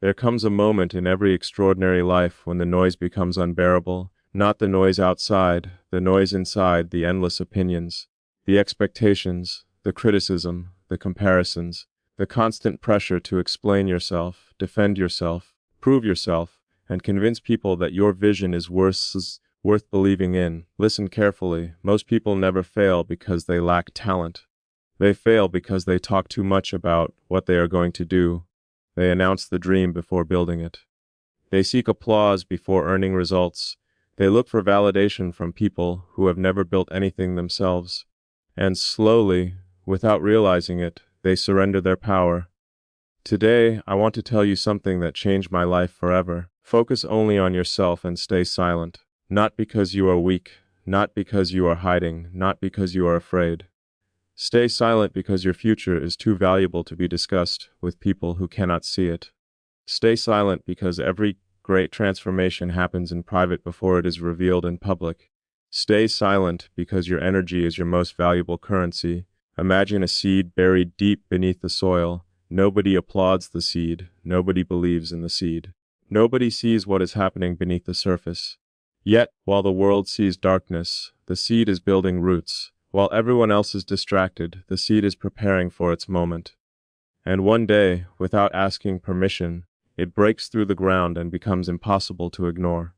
There comes a moment in every extraordinary life when the noise becomes unbearable, not the noise outside, the noise inside, the endless opinions, the expectations, the criticism, the comparisons, the constant pressure to explain yourself, defend yourself, prove yourself, and convince people that your vision is worth believing in. Listen carefully. Most people never fail because they lack talent. They fail because they talk too much about what they are going to do. They announce the dream before building it. They seek applause before earning results. They look for validation from people who have never built anything themselves. And slowly, without realizing it, they surrender their power. Today, I want to tell you something that changed my life forever. Focus only on yourself and stay silent. Not because you are weak, not because you are hiding, not because you are afraid. Stay silent because your future is too valuable to be discussed with people who cannot see it. Stay silent because every great transformation happens in private before it is revealed in public. Stay silent because your energy is your most valuable currency. Imagine a seed buried deep beneath the soil. Nobody applauds the seed. Nobody believes in the seed. Nobody sees what is happening beneath the surface. Yet, while the world sees darkness, the seed is building roots. While everyone else is distracted, the seed is preparing for its moment. And one day, without asking permission, it breaks through the ground and becomes impossible to ignore.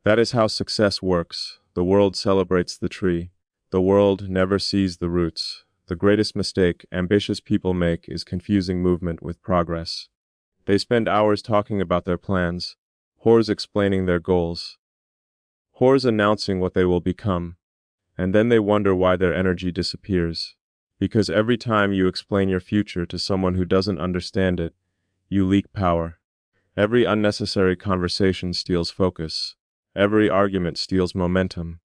That is how success works. The world celebrates the tree. The world never sees the roots. The greatest mistake ambitious people make is confusing movement with progress. They spend hours talking about their plans, whores explaining their goals, whores announcing what they will become, and then they wonder why their energy disappears. Because every time you explain your future to someone who doesn't understand it, you leak power. Every unnecessary conversation steals focus. Every argument steals momentum.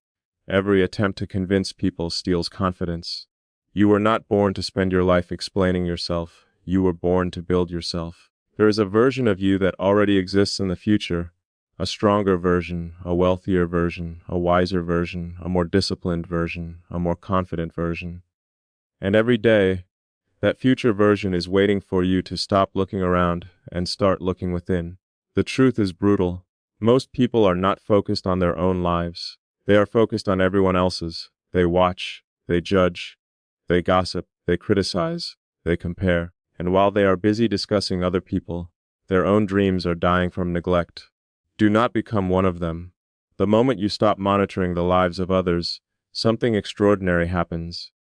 Every attempt to convince people steals confidence. You were not born to spend your life explaining yourself. You were born to build yourself. There is a version of you that already exists in the future. A stronger version, a wealthier version, a wiser version, a more disciplined version, a more confident version. And every day, that future version is waiting for you to stop looking around and start looking within. The truth is brutal. Most people are not focused on their own lives. They are focused on everyone else's. They watch, they judge, they gossip, they criticize, they compare. And while they are busy discussing other people, their own dreams are dying from neglect. Do not become one of them. The moment you stop monitoring the lives of others, something extraordinary happens.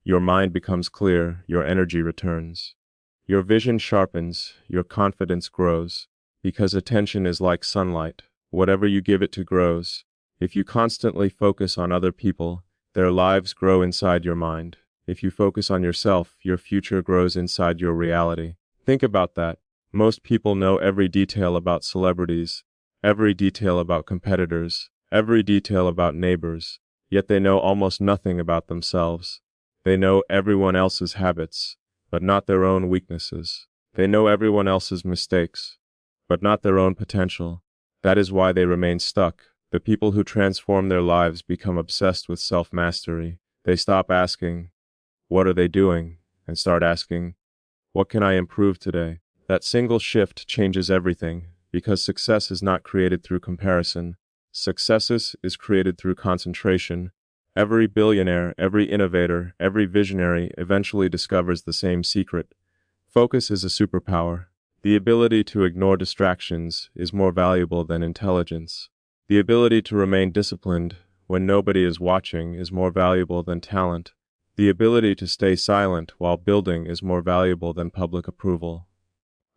Your mind becomes clear, your energy returns. Your vision sharpens, your confidence grows. Because attention is like sunlight. Whatever you give it to grows. If you constantly focus on other people, their lives grow inside your mind. If you focus on yourself, your future grows inside your reality. Think about that. Most people know every detail about celebrities, every detail about competitors, every detail about neighbors, yet they know almost nothing about themselves. They know everyone else's habits, but not their own weaknesses. They know everyone else's mistakes, but not their own potential. That is why they remain stuck. The people who transform their lives become obsessed with self-mastery. They stop asking, "What are they doing?" and start asking, "What can I improve today?" That single shift changes everything, because success is not created through comparison. Success is created through concentration. Every billionaire, every innovator, every visionary eventually discovers the same secret. Focus is a superpower. The ability to ignore distractions is more valuable than intelligence. The ability to remain disciplined when nobody is watching is more valuable than talent. The ability to stay silent while building is more valuable than public approval.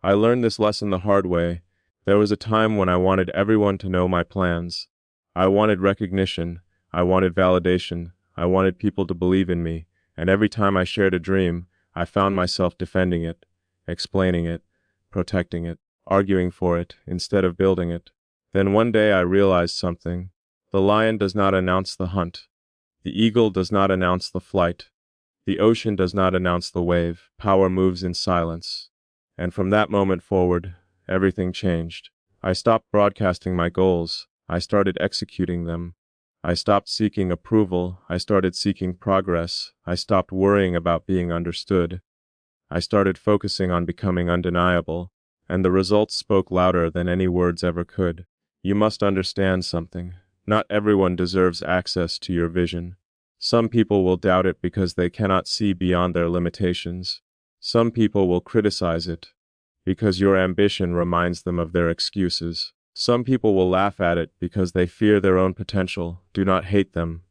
I learned this lesson the hard way. There was a time when I wanted everyone to know my plans. I wanted recognition. I wanted validation. I wanted people to believe in me. And every time I shared a dream, I found myself defending it, explaining it, protecting it, arguing for it, instead of building it. Then one day I realized something. The lion does not announce the hunt. The eagle does not announce the flight. The ocean does not announce the wave. Power moves in silence. And from that moment forward, everything changed. I stopped broadcasting my goals. I started executing them. I stopped seeking approval. I started seeking progress. I stopped worrying about being understood. I started focusing on becoming undeniable. and the results spoke louder than any words ever could. You must understand something. Not everyone deserves access to your vision. Some people will doubt it because they cannot see beyond their limitations. Some people will criticize it because your ambition reminds them of their excuses. Some people will laugh at it because they fear their own potential. Do not hate them.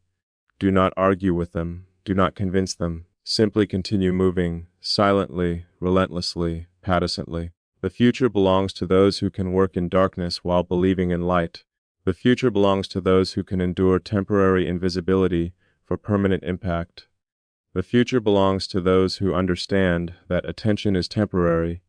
Do not argue with them. Do not convince them. Simply continue moving, silently, relentlessly, patently. The future belongs to those who can work in darkness while believing in light. The future belongs to those who can endure temporary invisibility for permanent impact. The future belongs to those who understand that attention is temporary,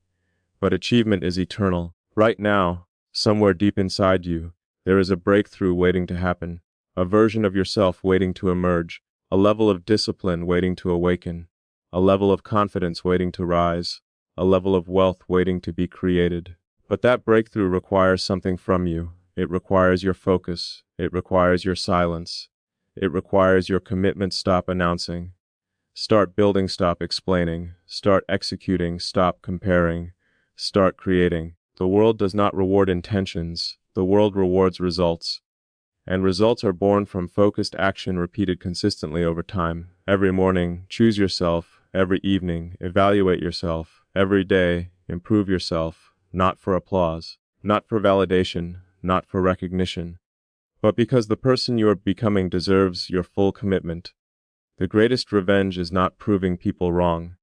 but achievement is eternal. Right now, somewhere deep inside you, there is a breakthrough waiting to happen, a version of yourself waiting to emerge, a level of discipline waiting to awaken, a level of confidence waiting to rise, a level of wealth waiting to be created. But that breakthrough requires something from you. It requires your focus. It requires your silence. It requires your commitment. Stop announcing. Start building. Stop explaining. Start executing. Stop comparing. Start creating. The world does not reward intentions. The world rewards results. And results are born from focused action repeated consistently over time. Every morning, choose yourself. Every evening, evaluate yourself. Every day, improve yourself, not for applause, not for validation, not for recognition, but because the person you are becoming deserves your full commitment. The greatest revenge is not proving people wrong.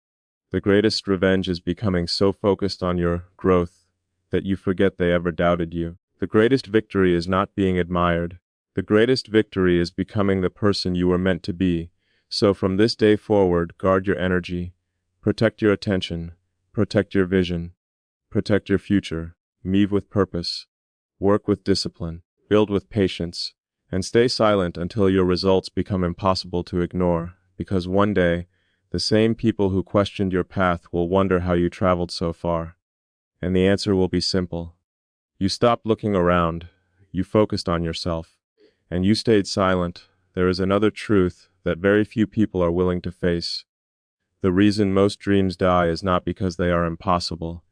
The greatest revenge is becoming so focused on your growth that you forget they ever doubted you. The greatest victory is not being admired. The greatest victory is becoming the person you were meant to be. So from this day forward, guard your energy, protect your attention, protect your vision, protect your future, move with purpose, work with discipline, build with patience, and stay silent until your results become impossible to ignore, because one day, the same people who questioned your path will wonder how you traveled so far. And the answer will be simple. You stopped looking around, you focused on yourself, and you stayed silent. There is another truth that very few people are willing to face. The reason most dreams die is not because they are impossible.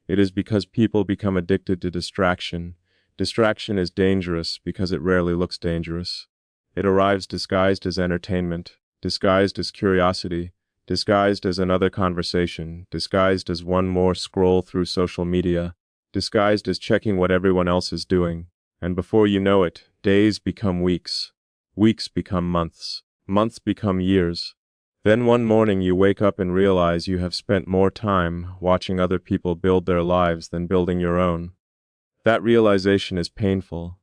It is because people become addicted to distraction. Distraction is dangerous because it rarely looks dangerous. It arrives disguised as entertainment, disguised as curiosity, disguised as another conversation, disguised as one more scroll through social media, disguised as checking what everyone else is doing. And before you know it, days become weeks, weeks become months, months become years. Then one morning you wake up and realize you have spent more time watching other people build their lives than building your own. That realization is painful,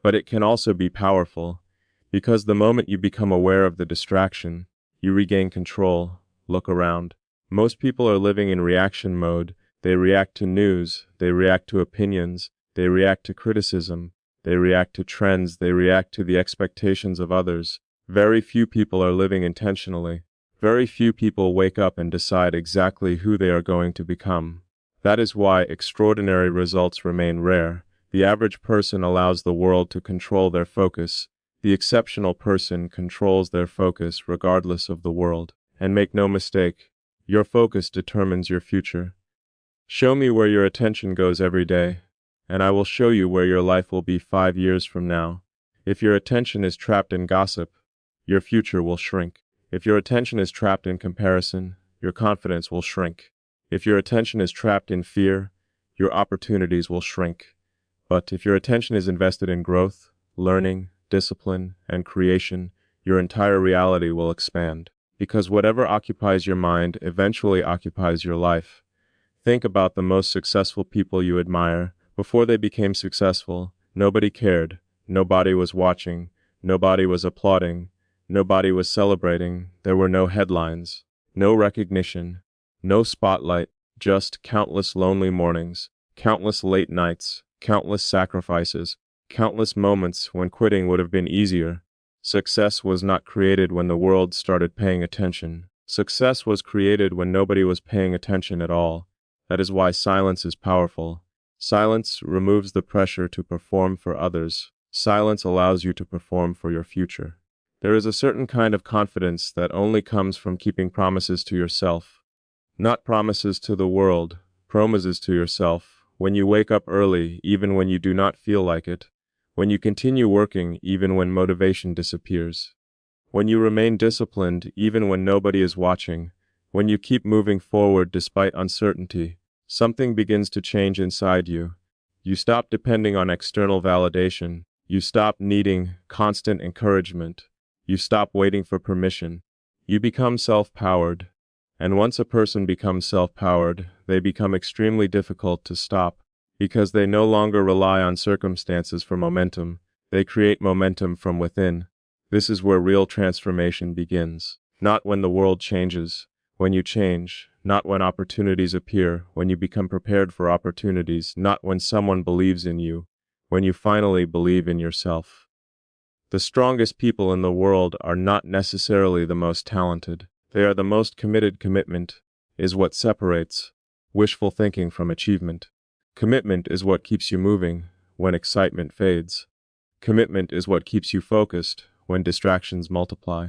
but it can also be powerful, because the moment you become aware of the distraction, you regain control. Look around. Most people are living in reaction mode. They react to news, they react to opinions, they react to criticism, they react to trends, they react to the expectations of others. Very few people are living intentionally. Very few people wake up and decide exactly who they are going to become. That is why extraordinary results remain rare. The average person allows the world to control their focus. The exceptional person controls their focus regardless of the world. And make no mistake, your focus determines your future. Show me where your attention goes every day, and I will show you where your life will be 5 years from now. If your attention is trapped in gossip, your future will shrink. If your attention is trapped in comparison, your confidence will shrink. If your attention is trapped in fear, your opportunities will shrink. But if your attention is invested in growth, learning, discipline, and creation, your entire reality will expand. Because whatever occupies your mind eventually occupies your life. Think about the most successful people you admire. Before they became successful, nobody cared, nobody was watching, nobody was applauding, nobody was celebrating. There were no headlines, no recognition, no spotlight, just countless lonely mornings, countless late nights, countless sacrifices, countless moments when quitting would have been easier. Success was not created when the world started paying attention. Success was created when nobody was paying attention at all. That is why silence is powerful. Silence removes the pressure to perform for others. Silence allows you to perform for your future. There is a certain kind of confidence that only comes from keeping promises to yourself. Not promises to the world, promises to yourself. when you wake up early even when you do not feel like it, when you continue working even when motivation disappears, when you remain disciplined even when nobody is watching, when you keep moving forward despite uncertainty, something begins to change inside you. You stop depending on external validation. You stop needing constant encouragement. You stop waiting for permission. You become self-powered. And once a person becomes self-powered, they become extremely difficult to stop, because they no longer rely on circumstances for momentum. They create momentum from within. This is where real transformation begins. Not when the world changes, when you change. Not when opportunities appear, when you become prepared for opportunities. Not when someone believes in you, when you finally believe in yourself. The strongest people in the world are not necessarily the most talented. They are the most committed. Commitment is what separates wishful thinking from achievement. Commitment is what keeps you moving when excitement fades. Commitment is what keeps you focused when distractions multiply.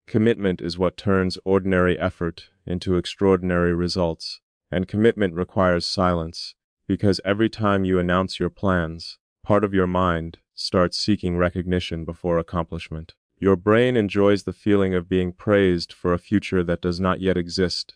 Commitment is what turns ordinary effort into extraordinary results. And commitment requires silence, because every time you announce your plans, part of your mind starts seeking recognition before accomplishment. Your brain enjoys the feeling of being praised for a future that does not yet exist.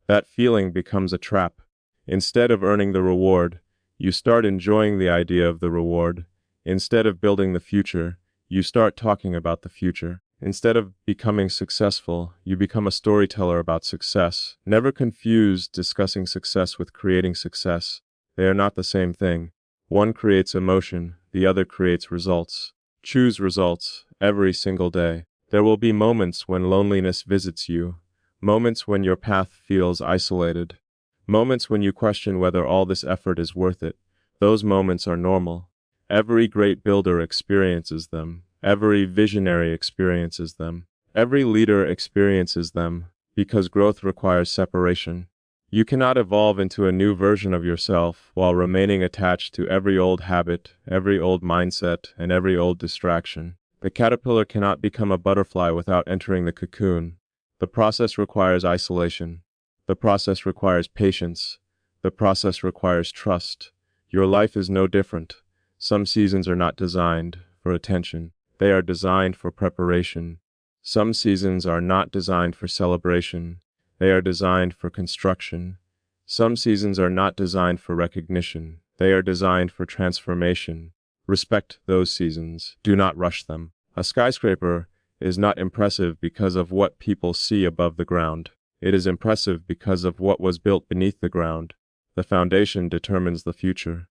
That feeling becomes a trap. Instead of earning the reward, you start enjoying the idea of the reward. Instead of building the future, you start talking about the future. Instead of becoming successful, you become a storyteller about success. Never confuse discussing success with creating success. They are not the same thing. One creates emotion, the other creates results. Choose results every single day. There will be moments when loneliness visits you, moments when your path feels isolated, moments when you question whether all this effort is worth it. Those moments are normal. Every great builder experiences them. Every visionary experiences them. Every leader experiences them, because growth requires separation. You cannot evolve into a new version of yourself while remaining attached to every old habit, every old mindset, and every old distraction. The caterpillar cannot become a butterfly without entering the cocoon. The process requires isolation. The process requires patience. The process requires trust. Your life is no different. Some seasons are not designed for attention. They are designed for preparation. Some seasons are not designed for celebration. They are designed for construction. Some seasons are not designed for recognition. They are designed for transformation. Respect those seasons. Do not rush them. A skyscraper is not impressive because of what people see above the ground. It is impressive because of what was built beneath the ground. The foundation determines the future.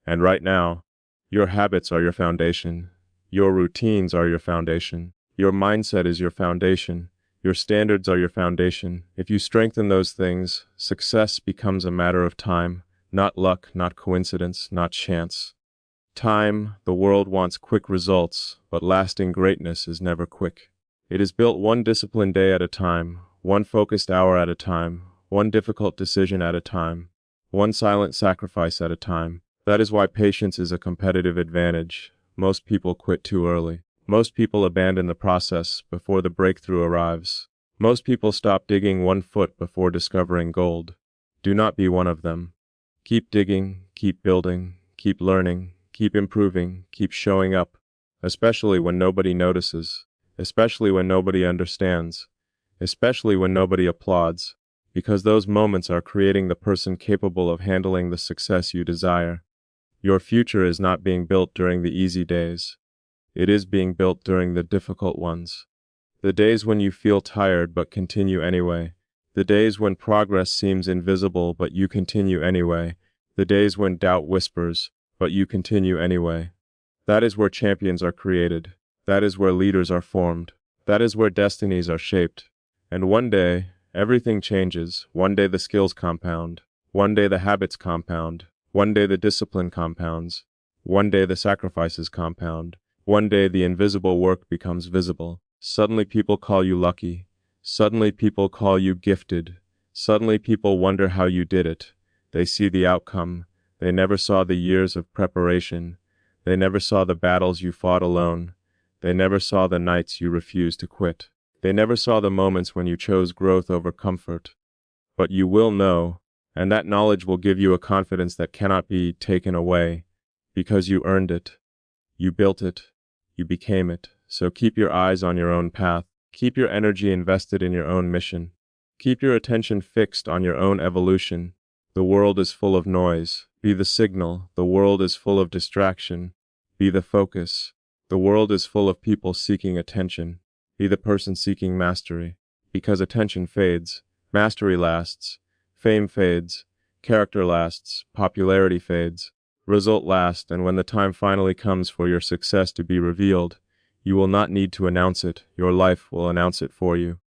And right now, your habits are your foundation. Your routines are your foundation. Your mindset is your foundation. Your standards are your foundation. If you strengthen those things, success becomes a matter of time, not luck, not coincidence, not chance. Time, the world wants quick results, but lasting greatness is never quick. It is built one disciplined day at a time, one focused hour at a time, one difficult decision at a time, one silent sacrifice at a time. That is why patience is a competitive advantage. Most people quit too early. Most people abandon the process before the breakthrough arrives. Most people stop digging 1 foot before discovering gold. Do not be one of them. Keep digging, keep building, keep learning, keep improving, keep showing up, especially when nobody notices, especially when nobody understands, especially when nobody applauds, because those moments are creating the person capable of handling the success you desire. Your future is not being built during the easy days. It is being built during the difficult ones. The days when you feel tired but continue anyway. The days when progress seems invisible but you continue anyway. The days when doubt whispers, but you continue anyway. That is where champions are created. That is where leaders are formed. That is where destinies are shaped. And one day, everything changes. One day the skills compound. One day the habits compound. One day the discipline compounds. One day the sacrifices compound. One day the invisible work becomes visible. Suddenly people call you lucky. Suddenly people call you gifted. Suddenly people wonder how you did it. They see the outcome. They never saw the years of preparation. They never saw the battles you fought alone. They never saw the nights you refused to quit. They never saw the moments when you chose growth over comfort. But you will know, And that knowledge will give you a confidence that cannot be taken away, because you earned it, you built it, you became it. So keep your eyes on your own path. Keep your energy invested in your own mission. Keep your attention fixed on your own evolution. The world is full of noise. Be the signal. The world is full of distraction. Be the focus. The world is full of people seeking attention. Be the person seeking mastery. Because attention fades, mastery lasts, fame fades, character lasts, popularity fades, result lasts, and when the time finally comes for your success to be revealed, you will not need to announce it. Your life will announce it for you.